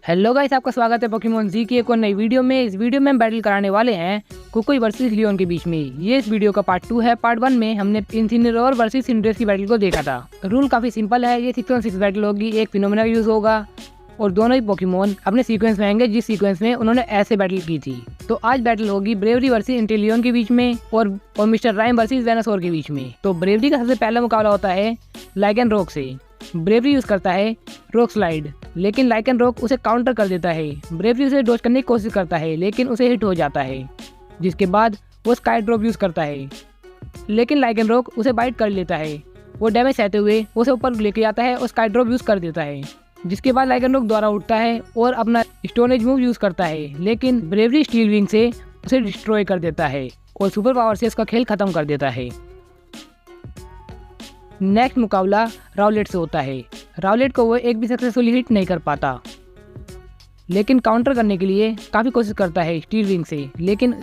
Hello guys, आपका स्वागत है पोकेमॉन जी की एक और नई वीडियो में। इस वीडियो में हम बैटल कराने वाले हैं कुकुई वर्सेस लियोन के बीच में। ये इस वीडियो का पार्ट 2 है। पार्ट 1 में हमने इन्फिनिरोर वर्सेस सिंड्रेस की बैटल को देखा था। रूल काफी सिंपल है। ये 6-on-6 बैटल होगी, एक फिनोमेना यूज होगा और दोनों ही पोकेमॉन अपने सीक्वेंस में आएंगे जिस सीक्वेंस में उन्होंने ऐसे बैटल की थी। तो आज बैटल होगी ब्रेवरी वर्सेस इंटेलियन के बीच में और मिस्टर राइम वर्सेस वेनासोर के बीच में। तो ब्रेवरी का सबसे पहला मुकाबला होता है लाइकेन रॉक से। ब्रेवरी यूज करता है रॉक स्लाइड, लेकिन लाइकेन रॉक उसे काउंटर कर देता है। ब्रेवरी उसे डॉज करने की कोशिश करता है लेकिन उसे हिट हो जाता है, जिसके बाद वो स्काई ड्रॉप यूज करता है, लेकिन लाइकेन रॉक उसे बाइट कर लेता है। वो डैमेज सहते हुए उसे ऊपर लेके आता है और स्काई ड्रॉप यूज कर देता है, जिसके बाद लाइकेन रॉक द्वारा उठता है और अपना स्टोन एज मूव यूज करता है, लेकिन ब्रेवरी स्टील विंग से उसे डिस्ट्रॉय कर देता है और सुपर पावर से उसका खेल खत्म कर देता है। नेक्स्ट मुकाबला राउलेट से होता है। राउलेट को वो एक भी सक्सेसफुली हिट नहीं कर पाता, लेकिन काउंटर करने के लिए काफ़ी कोशिश करता है स्टील विंग से, लेकिन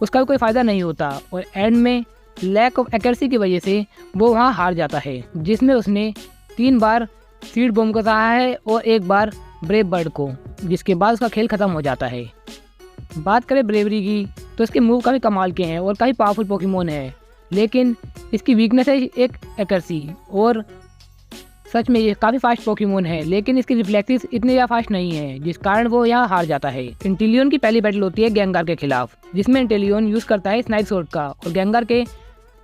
उसका भी कोई फ़ायदा नहीं होता और एंड में लैक ऑफ एक्यूरेसी की वजह से वो वहाँ हार जाता है, जिसमें उसने 3 बार सीड बॉम्ब को सहा है और 1 बार ब्रेव बर्ड को, जिसके बाद उसका खेल ख़त्म हो जाता है। बात करें ब्रेवरी की तो इसके मूव काफ़ी कमाल के हैं और काफ़ी पावरफुल पोकेमोन है, लेकिन इसकी वीकनेस है एक एक्यूरेसी। और सच में ये काफ़ी फास्ट पोकेमोन है, लेकिन इसकी रिफ्लेक्सेस इतने ज़्यादा फास्ट नहीं है, जिस कारण वो यहाँ हार जाता है। इंटेलियन की पहली बैटल होती है गेंगार के खिलाफ, जिसमें इंटेलियन यूज़ करता है स्नाइप स्वॉर्ड का और गेंगार के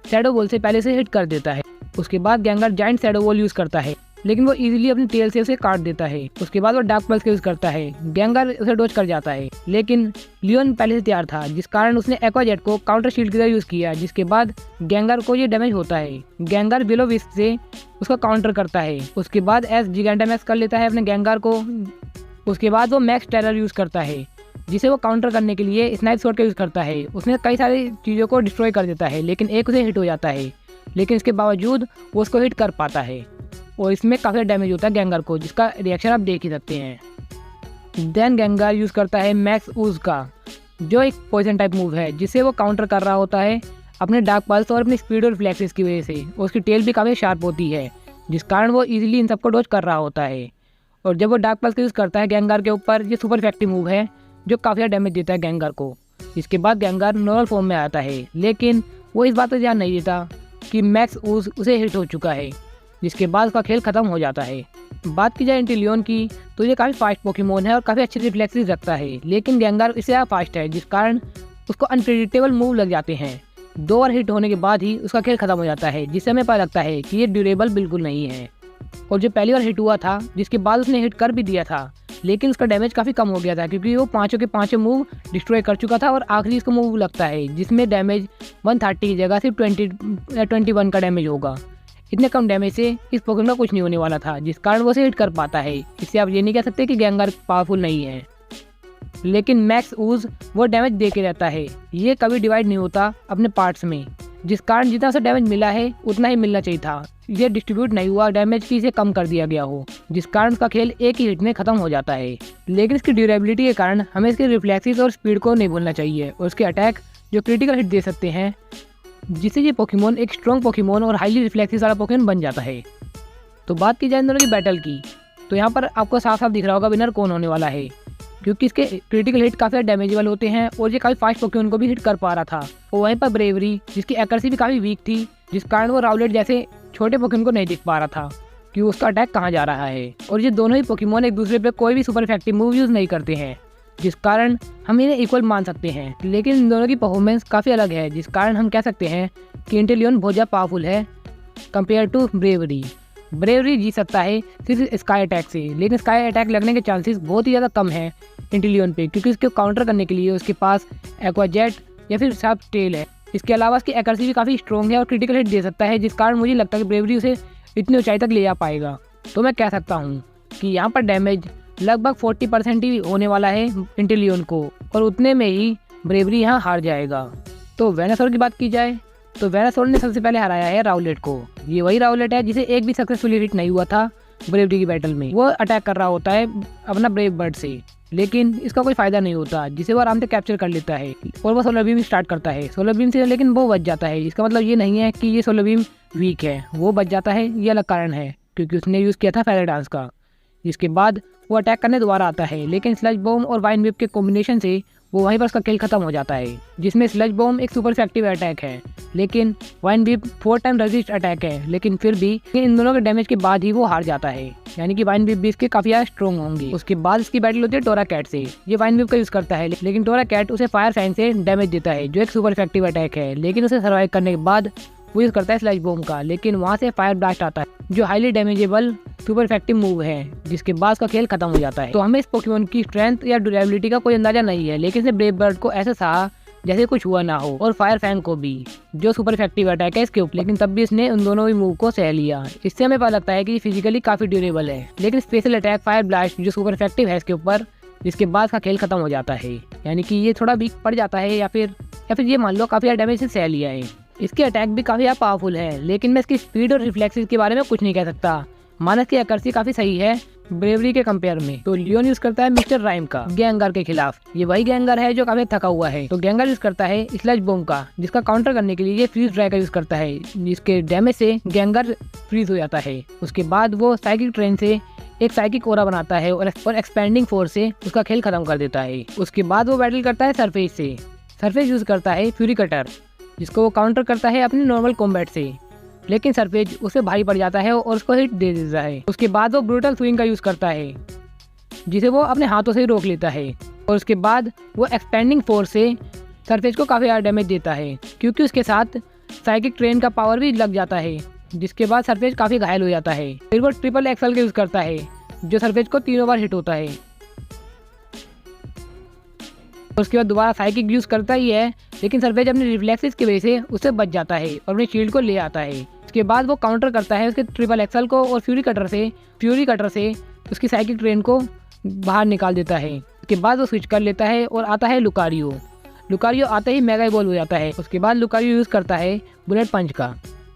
शैडो बॉल से पहले से हिट कर देता है। उसके बाद गेंगार जाइंट शैडो बॉल यूज़ करता है, लेकिन वो इजीली अपनी टेल से उसे काट देता है। उसके बाद वो डार्क पल्स का यूज़ करता है। गेंगार उसे डॉज कर जाता है, लेकिन लियोन पहले से तैयार था, जिस कारण उसने एक्वा जेट को काउंटर शील्ड की तरह यूज़ किया, जिसके बाद गेंगार को ये डैमेज होता है। गेंगार बिलो विस्क से उसका काउंटर करता है। उसके बाद एस जिगांटामैक्स कर लेता है अपने गेंगार को। उसके बाद वो मैक्स टेरर यूज़ करता है, जिसे वो काउंटर करने के लिए स्नाइप स्वॉर्ड का यूज़ करता है। उसने कई सारी चीज़ों को डिस्ट्रॉय कर देता है, लेकिन एक उसे हिट हो जाता है, लेकिन इसके बावजूद वो उसको हिट कर पाता है और इसमें काफ़ी डैमेज होता है गेंगार को, जिसका रिएक्शन आप देख ही सकते हैं। देन गेंगार यूज़ करता है मैक्स ऊज का, जो एक पॉइजन टाइप मूव है, जिसे वो काउंटर कर रहा होता है अपने डार्क पल्स और अपनी स्पीड और रिफ्लेक्सेस की वजह से। और उसकी टेल भी काफ़ी शार्प होती है, जिस कारण वो इजीली इन सबको डॉज कर रहा होता है। और जब वो डार्क पल्स का यूज़ करता है गेंगार के ऊपर, ये सुपर इफेक्टिव मूव है जो काफ़ी ज़्यादा डैमेज देता है गेंगार को। इसके बाद गेंगार नॉर्मल फॉर्म में आता है, लेकिन वो इस बात पर ध्यान नहीं देता कि मैक्स ऊज उसे हिट हो चुका है, जिसके बाद उसका खेल खत्म हो जाता है। बात की जाए इंटेलियन की तो ये काफ़ी फास्ट पोकेमोन है और काफ़ी अच्छे रिफ्लेक्सेस रखता है, लेकिन गेंगार इससे ज़्यादा फास्ट है, जिस कारण उसको अनप्रेडिक्टेबल मूव लग जाते हैं। 2 बार हिट होने के बाद ही उसका खेल खत्म हो जाता है, जिससे हमें पता लगता है कि ये ड्यूरेबल बिल्कुल नहीं है। और जो पहली बार हिट हुआ था, जिसके बाद उसने हिट कर भी दिया था, लेकिन उसका डैमेज काफ़ी कम हो गया था, क्योंकि वो 5 के 5 मूव डिस्ट्रॉय कर चुका था और आखिरी इसको मूव लगता है जिसमें डैमेज 130 की जगह सिर्फ 21 का डैमेज होगा। इतने कम डैमेज से इस पोकेमॉन का कुछ नहीं होने वाला था, जिस कारण वो उसे हिट कर पाता है। इससे आप ये नहीं कह सकते कि गेंगार पावरफुल नहीं है, लेकिन मैक्स ऊज वो डैमेज दे के रहता है। ये कभी डिवाइड नहीं होता अपने पार्ट्स में, जिस कारण जितना उसे डैमेज मिला है उतना ही मिलना चाहिए था। ये डिस्ट्रीब्यूट नहीं हुआ डैमेज की, इसे कम कर दिया गया हो, जिस कारण उसका खेल एक ही हिट में खत्म हो जाता है। लेकिन इसकी ड्यूरेबिलिटी के कारण हमें इसके रिफ्लेक्सेस और स्पीड को नहीं भूलना चाहिए, और उसके अटैक जो क्रिटिकल हिट दे सकते हैं, जिससे ये पोकेमोन एक स्ट्रॉन्ग पोकेमोन और हाईली रिफ्लेक्सेस वाला पोकेमोन बन जाता है। तो बात की जाए इन दोनों की बैटल की तो यहाँ पर आपको साफ साफ दिख रहा होगा विनर कौन होने वाला है, क्योंकि इसके क्रिटिकल हिट काफ़ी डैमेजेबल होते हैं और ये काफ़ी फास्ट पोकेमोन को भी हिट कर पा रहा था। और वहीं पर ब्रेवरी, जिसकी एक्यूरेसी भी काफ़ी वीक थी, जिस कारण वो राउलेट जैसे छोटे पोकेमोन को नहीं दिख पा रहा था कि उसका अटैक कहाँ जा रहा है। और ये दोनों ही पोकेमोन एक दूसरे पे कोई भी सुपर इफेक्टिव मूव यूज़ नहीं करते हैं, जिस कारण हम इन्हें इक्वल मान सकते हैं। लेकिन इन दोनों की परफॉर्मेंस काफ़ी अलग है, जिस कारण हम कह सकते हैं कि इंटेलियन बहुत ज़्यादा पावरफुल है कंपेयर टू ब्रेवरी। ब्रेवरी जीत सकता है सिर्फ स्काई अटैक से, लेकिन स्काई अटैक लगने के चांसेस बहुत ही ज़्यादा कम है इंटेलियन पे, क्योंकि उसको काउंटर करने के लिए उसके पास एक्वा जेट या फिर शार्प टेल है। इसके अलावा उसकी एक्यूरेसी भी काफ़ी स्ट्रॉन्ग है और क्रिटिकल हिट दे सकता है, जिस कारण मुझे लगता है कि ब्रेवरी उसे इतनी ऊंचाई तक ले जा पाएगा। तो मैं कह सकता हूँ कि यहाँ पर डैमेज लगभग 40% ही होने वाला है इंटेलियन को, और उतने में ही ब्रेवरी यहाँ हार जाएगा। तो वेनासोर की बात की जाए तो वेनासोर ने सबसे पहले हराया है राउलेट को। ये वही राउलेट है जिसे एक भी सक्सेसफुली हिट नहीं हुआ था ब्रेवरी की बैटल में। वो अटैक कर रहा होता है अपना ब्रेव बर्ड से, लेकिन इसका कोई फायदा नहीं होता, जिसे वो आराम से कैप्चर कर लेता है और वो सोलर बीम स्टार्ट करता है। सोलर बीम से लेकिन वो बच जाता है। इसका मतलब ये नहीं है कि ये सोलर बीम वीक है, वो बच जाता है, ये अलग कारण है, क्योंकि उसने यूज़ किया था फेदर डांस का। जिसके बाद वो अटैक करने दोबारा आता है, लेकिन स्लज बॉम्ब और वाइन विप के कॉम्बिनेशन से वो वहीं पर उसका खेल खत्म हो जाता है। जिसमें स्लज बॉम्ब एक सुपर इफेक्टिव अटैक है, लेकिन wine whip 4 time resist attack है, लेकिन फिर भी इन दोनों के डैमेज के बाद ही वो हार जाता है। यानी कि वाइन विप भी इसके काफी ज्यादा स्ट्रॉन्ग होंगे। उसके बाद इसकी बैटल होती है टोरा कैट से। ये वाइन विप का यूज करता है, लेकिन टोरा कैट उसे फायर फैन से डैमेज देता है, जो एक सुपर इफेक्टिव अटैक है, लेकिन उसे सर्वाइव करने के बाद वो यूज करता है स्लज बॉम्ब का, लेकिन वहाँ से फायर ब्लास्ट आता है, जो हाईली डैमेजेबल सुपर इफेक्टिव मूव है, जिसके बाद उसका खेल खत्म हो जाता है। तो हमें इस पोकेमॉन की स्ट्रेंथ या ड्यूरेबिलिटी का कोई अंदाजा नहीं है, लेकिन इसने ब्रेव बर्ड को ऐसा सहा जैसे कुछ हुआ ना हो, और फायर फैन को भी, जो सुपर इफेक्टिव अटैक है इसके ऊपर, लेकिन तब भी इसने उन दोनों ही मूव को सह लिया। इससे हमें पता लगता है कि फिजिकली काफी ड्यूरेबल है, लेकिन स्पेशल अटैक फायर ब्लास्ट जो सुपर इफेक्टिव है इसके ऊपर, जिसके बाद इसका खेल खत्म हो जाता है। यानी कि ये थोड़ा वीक पड़ जाता है, या फिर ये मान लो काफी ज्यादा डैमेज से सह लिया है। इसके अटैक भी काफी ज्यादा पावरफुल है, लेकिन मैं इसकी स्पीड और रिफ्लेक्सेस के बारे में कुछ नहीं कह सकता। मानस की एक्यूरेसी काफी सही है ब्रेवरी के कंपेयर में। तो लियोन यूज करता है मिस्टर राइम का गैंगर के खिलाफ। ये वही गैंगर है जो काफी थका हुआ है, तो गैंगर यूज करता है स्लज बॉम्ब का, जिसका काउंटर करने के लिए ये फ्रीज ड्राई का यूज करता है, जिसके डैमेज से गैंगर फ्रीज हो जाता है। उसके बाद वो साइकिक ट्रेन से एक साइकिक ओरा बनाता है और एक्सपेंडिंग फोर्स से उसका खेल खत्म कर देता है। उसके बाद वो बैटल करता है सरफेस से। सरफेस यूज करता है फ्यूरी कटर, जिसको वो काउंटर करता है अपने नॉर्मल कॉम्बैट से, लेकिन सरफेज उसे भारी पड़ जाता है और उसको हिट दे देता है। उसके बाद वो ब्रूटल स्विंग का यूज करता है, जिसे वो अपने हाथों से ही रोक लेता है, और उसके बाद वो एक्सपेंडिंग फोर्स से सरफेज को काफी ज्यादा डैमेज देता है, क्योंकि उसके साथ साइकिक ट्रेन का पावर भी लग जाता है, जिसके बाद सरफेज काफी घायल हो जाता है। फिर वो ट्रिपल एक्सल का यूज करता है, जो सरफेज को 3 बार हिट होता है। उसके बाद दोबारा साइकिक यूज करता ही है, लेकिन सरफेज अपने रिफ्लेक्सेस की वजह से उससे बच जाता है और अपने शील्ड को ले आता है। उसके बाद वो काउंटर करता है उसके ट्रिपल एक्सल को और फ्यूरी कटर से उसकी साइकिक ट्रेन को बाहर निकाल देता है। उसके बाद वो स्विच कर लेता है और आता है लुकारियो आते ही मेगा बॉल हो जाता है। उसके बाद लुकारियो यूज करता है बुलेट पंच का,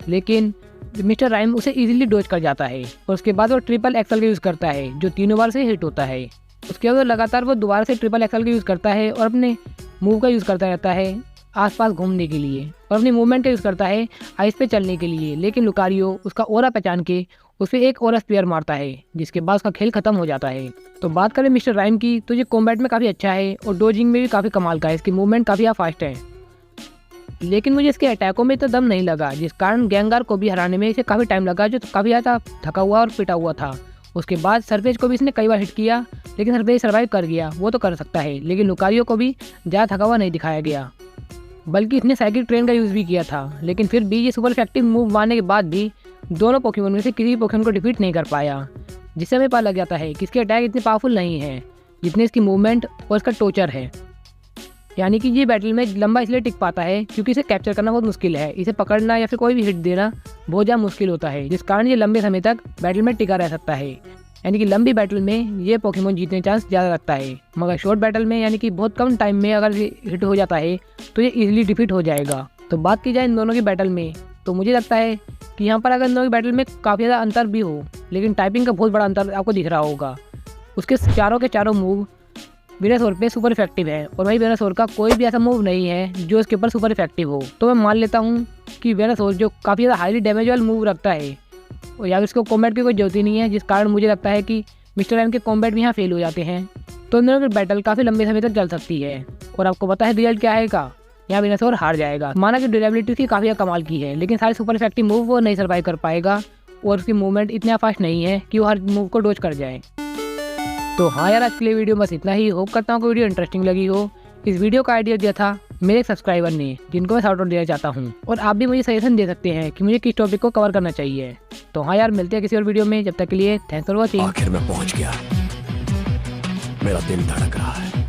लेकिन मिस्टर राइम उसे इजीली डॉज कर जाता है। और उसके बाद वो ट्रिपल एक्सल का यूज करता है, जो 3 बार से हिट होता है। उसके बाद लगातार वो दोबारा से ट्रिपल एक्सल का यूज करता है और अपने मूव का यूज करता रहता है आसपास घूमने के लिए, और अपनी मूवमेंट का यूज करता है आइस पे चलने के लिए। लेकिन लुकारियो उसका ओरा पहचान के उसे एक ओरा स्पेयर मारता है, जिसके बाद उसका खेल खत्म हो जाता है। तो बात करें मिस्टर राइम की, तो ये कॉम्बैट में काफ़ी अच्छा है और डोजिंग में भी काफ़ी कमाल का है। इसकी मूवमेंट काफ़ी फास्ट है, लेकिन मुझे इसके अटैकों में तो दम नहीं लगा, जिस कारण गैंगार को भी हराने में इसे काफ़ी टाइम लगा, जो काफ़ी ज़्यादा थका हुआ और पिटा हुआ था। उसके बाद सरफेज को भी इसने कई बार हिट किया, लेकिन सरफेज सर्वाइव कर गया, वो तो कर सकता है। लेकिन लुकारियो को भी ज़्यादा थका हुआ नहीं दिखाया गया, बल्कि इसने साइकिक ट्रेन का यूज़ भी किया था। लेकिन फिर भी ये सुपर इफेक्टिव मूव मारने के बाद भी दोनों पोकेमॉन में से किसी पोकेमॉन को डिफीट नहीं कर पाया, जिससे हमें पता लग जाता है कि इसके अटैक इतने पावरफुल नहीं है जितने इसकी मूवमेंट और इसका टोचर है। यानी कि ये बैटल में लंबा इसलिए टिक पाता है क्योंकि इसे कैप्चर करना बहुत मुश्किल है। इसे पकड़ना या फिर कोई भी हिट देना बहुत ज़्यादा मुश्किल होता है, जिस कारण ये लंबे समय तक बैटल में टिका रह सकता है। यानी कि लंबी बैटल में ये पोकेमॉन जीतने चांस ज़्यादा रखता है, मगर शॉर्ट बैटल में यानी कि बहुत कम टाइम में अगर हिट हो जाता है तो ये इजीली डिफीट हो जाएगा। तो बात की जाए इन दोनों की बैटल में, तो मुझे लगता है कि यहाँ पर अगर इन दोनों की बैटल में काफ़ी ज़्यादा अंतर भी हो, लेकिन टाइपिंग का बहुत बड़ा अंतर आपको दिख रहा होगा। उसके चारों के चारों मूव वेनासोर पे सुपर इफेक्टिव है, और वही वेनासोर का कोई भी ऐसा मूव नहीं है जो इसके ऊपर सुपर इफेक्टिव हो। तो मैं मान लेता हूँ कि वेनासोर जो काफ़ी ज़्यादा हाईली डैमेजेबल मूव रखता है, और या इसको कॉम्बैट की कोई जरूरत ही नहीं है, जिस कारण मुझे लगता है कि मिस्टर राइम के कॉम्बैट भी यहाँ फेल हो जाते हैं। तो इन दोनों की बैटल काफ़ी लंबे समय तक चल सकती है, और आपको पता है रिजल्ट क्या आएगा, यहाँ वेनासोर हार जाएगा। माना कि ड्यूरेबिलिटी उसकी काफ़ी कमाल की है, लेकिन सारे सुपर इफेक्टिव मूव वो नहीं सर्वाइव कर पाएगा, और उसकी मूवमेंट इतना फास्ट नहीं है कि वो हर मूव को डॉज कर जाए। तो हाँ यार, आज के लिए वीडियो बस इतना ही। होप करता हूँ कि वीडियो इंटरेस्टिंग लगी हो। इस वीडियो का आइडिया दिया था मेरे एक सब्सक्राइबर ने, जिनको मैं शाउट आउट देना चाहता हूँ, और आप भी मुझे सजेशन दे सकते हैं कि मुझे किस टॉपिक को कवर करना चाहिए। तो हाँ यार, मिलते हैं किसी और वीडियो में, जब तक के लिए थैंक्स फॉर वॉचिंग। आखिर मैं पहुंच गया, मेरा दिल धड़क रहा है।